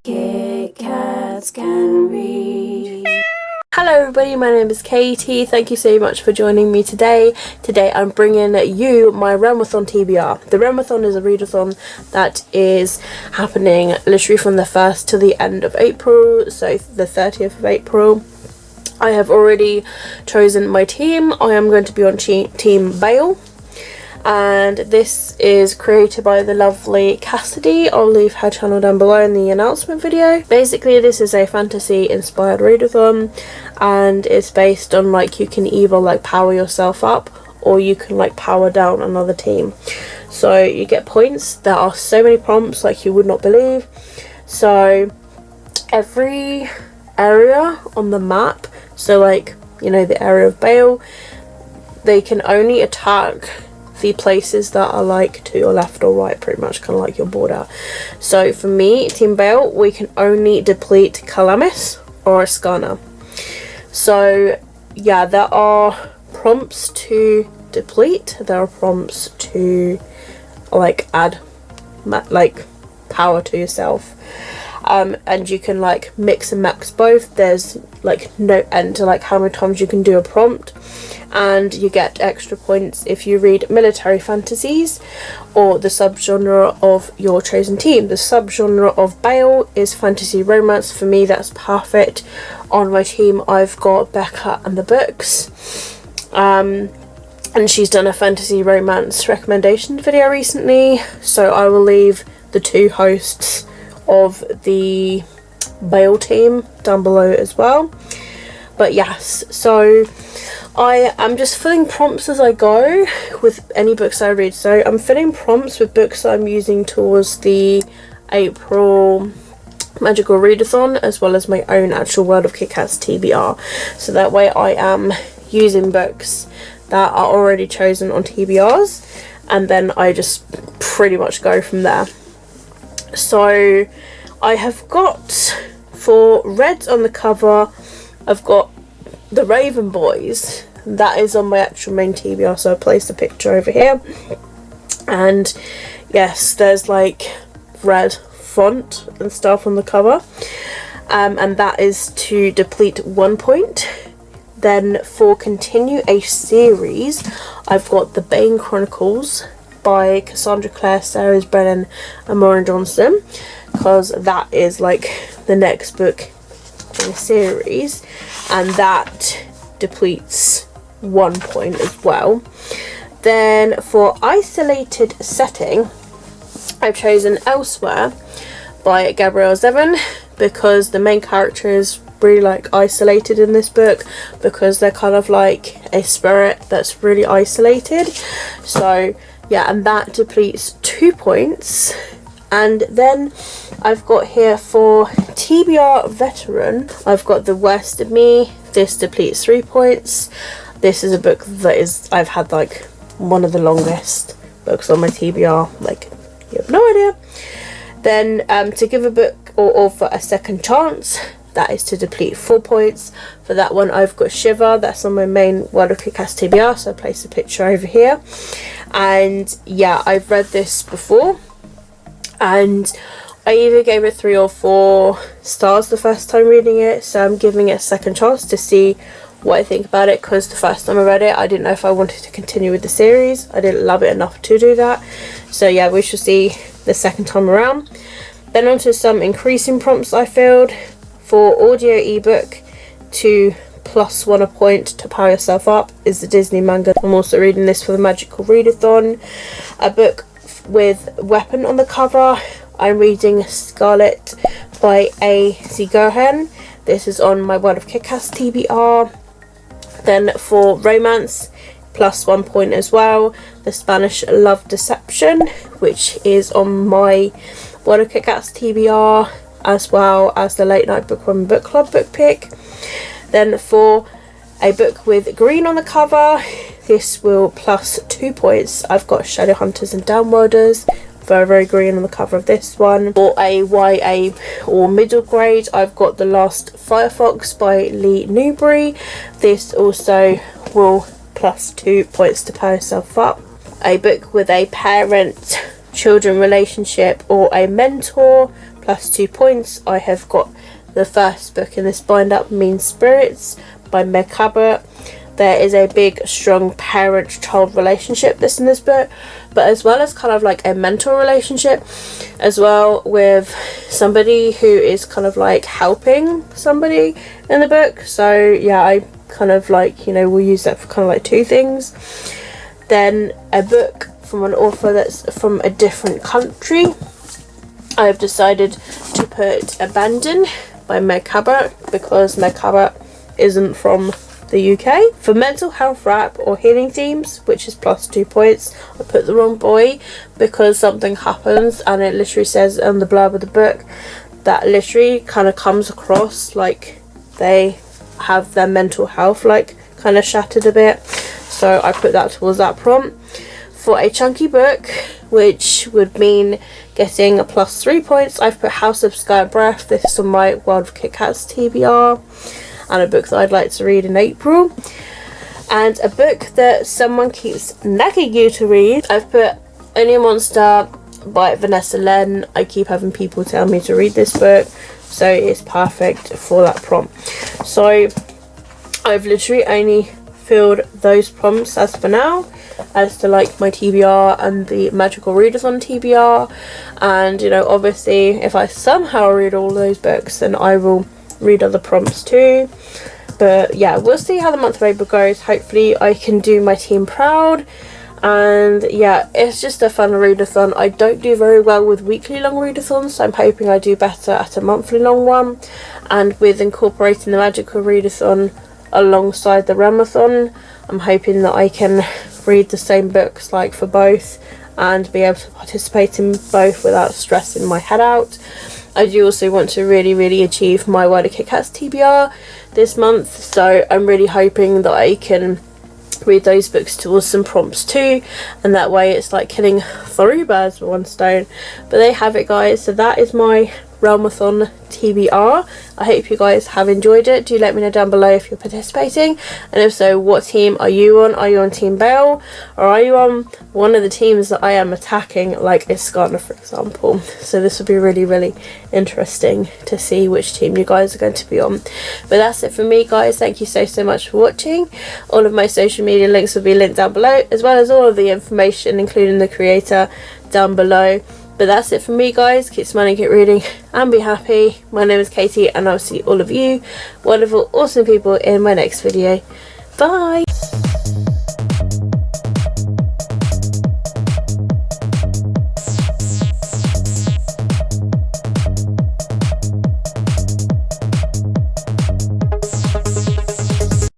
Kitkatscanread. Hello everybody, my name is Katie. Thank you so much for joining me today. Today I'm bringing you my Realmathon TBR. The Realmathon is a readathon that is happening literally from the 1st to the end of April, so the 30th of April. I have already chosen my team. I am going to be on Team Bayle. And this is created by the lovely Cassidy. I'll leave her channel down below in the announcement video. Basically, this is a fantasy inspired readathon, and it's based on like you can either like power yourself up or you can like power down another team. So you get points. There are so many prompts like you would not believe. So every area on the map, so like, you know, the area of Bayle, they can only attack the places that are like to your left or right, pretty much kind of like your border. So for me, Team Bayle, we can only deplete Calamis or Ascana. So yeah, there are prompts to deplete, there are prompts to like add like power to yourself, and you can like mix and max both. There's like no end to like how many times you can do a prompt, and you get extra points if you read military fantasies or the subgenre of your chosen team. The subgenre of Bayle is fantasy romance. For me, that's perfect. On my team, I've got Becca and the books, and she's done a fantasy romance recommendation video recently, so I will leave the two hosts of the Bayle team down below as well. But yes, so I am just filling prompts as I go with any books I read. So I'm filling prompts with books that I'm using towards the April Magical Readathon, as well as my own actual World of Kit-Kats TBR. So that way I am using books that are already chosen on TBRs, and then I just pretty much go from there. So I have got, for red on the cover, I've got the Raven Boys. That is on my actual main TBR, so I placed a picture over here. And yes, there's like red font and stuff on the cover, and that is to deplete 1 point. Then for continue a series, I've got the Bayle Chronicles by Cassandra Clare, Sarah Brennan and Maureen Johnson, because that is like the next book in the series, and that depletes 1 point as well. Then for isolated setting, I've chosen Elsewhere by Gabrielle Zevin, because the main character is really like isolated in this book, because they're kind of like a spirit that's really isolated. So yeah, and that depletes 2 points. And then I've got here for TBR Veteran, I've got The Worst of Me. This depletes 3 points. This is a book that is, I've had like one of the longest books on my TBR, like you have no idea. Then To Give a Book or Author a Second Chance, that is to deplete 4 points. For that one, I've got Shiver, that's on my main World of Kit-Kats TBR, so I placed a picture over here. And yeah, I've read this before, and I either gave it 3 or 4 stars the first time reading it, so I'm giving it a second chance to see what I think about it, because the first time I read it, I didn't know if I wanted to continue with the series. I didn't love it enough to do that. So yeah, we shall see the second time around. Then onto some increasing prompts I filled. For audio ebook, to +1 a point to power yourself up is the Disney manga. I'm also reading this for the Magical Readathon. A book with weapon on the cover, I'm reading Scarlet by A.C. Gohan. This is on my World of Kit-Kats TBR. Then for romance, +1 point as well, The Spanish Love Deception, which is on my World of Kit-Kats TBR, as well as the Late Night Bookworming Book Club book pick. Then for a book with green on the cover, this will +2 points. I've got Shadowhunters and Downworlders, very green on the cover of this one. For a YA or middle grade, I've got The Last Firefox by Lee Newbury. This also will +2 points to power yourself up. A book with a parent children relationship or a mentor, plus 2 points, I have got the first book in this bind up, Mean Spirits by Meg Cabot. There is a big, strong parent-child relationship that's in this book, but as well as kind of like a mental relationship as well, with somebody who is kind of like helping somebody in the book. So yeah, I kind of like, you know, we'll use that for kind of like two things. Then a book from an author that's from a different country. I've decided to put Abandon by Meg Cabot, because Meg Cabot isn't from the UK. For mental health rap or healing themes, which is plus 2 points, I put the wrong boy because something happens and it literally says on the blurb of the book that literally kind of comes across like they have their mental health like kind of shattered a bit. So I put that towards that prompt. For a chunky book, which would mean getting a plus 3 points, I've put House of Sky Breath. This is on my World of Kit Kats TBR, and a book that I'd like to read in April. And a book that someone keeps nagging you to read, I've put Only a Monster by Vanessa Len. I keep having people tell me to read this book, so it's perfect for that prompt. So I've literally only filled those prompts as for now, as to like my TBR and the magical readathon TBR. And you know, obviously if I somehow read all those books, then I will read other prompts too. But yeah, we'll see how the month of April goes. Hopefully I can do my team proud. And yeah, it's just a fun readathon. I don't do very well with weekly long readathons, so I'm hoping I do better at a monthly long one. And with incorporating the magical readathon alongside the Realmathon, I'm hoping that I can read the same books like for both and be able to participate in both without stressing my head out. I do also want to really achieve my World of Kit Kats TBR this month, so I'm really hoping that I can read those books towards some prompts too, and that way it's like killing 3 birds with 1 stone. But there you have it, guys. So that is my Realmathon TBR. I hope you guys have enjoyed it. Do let me know down below if you're participating, and if so, what team are you on? Are you on Team Bayle, or are you on one of the teams that I am attacking, like Iskana for example? So this will be really interesting to see which team you guys are going to be on. But that's it for me, guys. Thank you so much for watching. All of my social media links will be linked down below, as well as all of the information including the creator down below. But that's it from me, guys. Keep smiling, keep reading, and be happy. My name is Katie, and I'll see all of you wonderful, awesome people in my next video. Bye!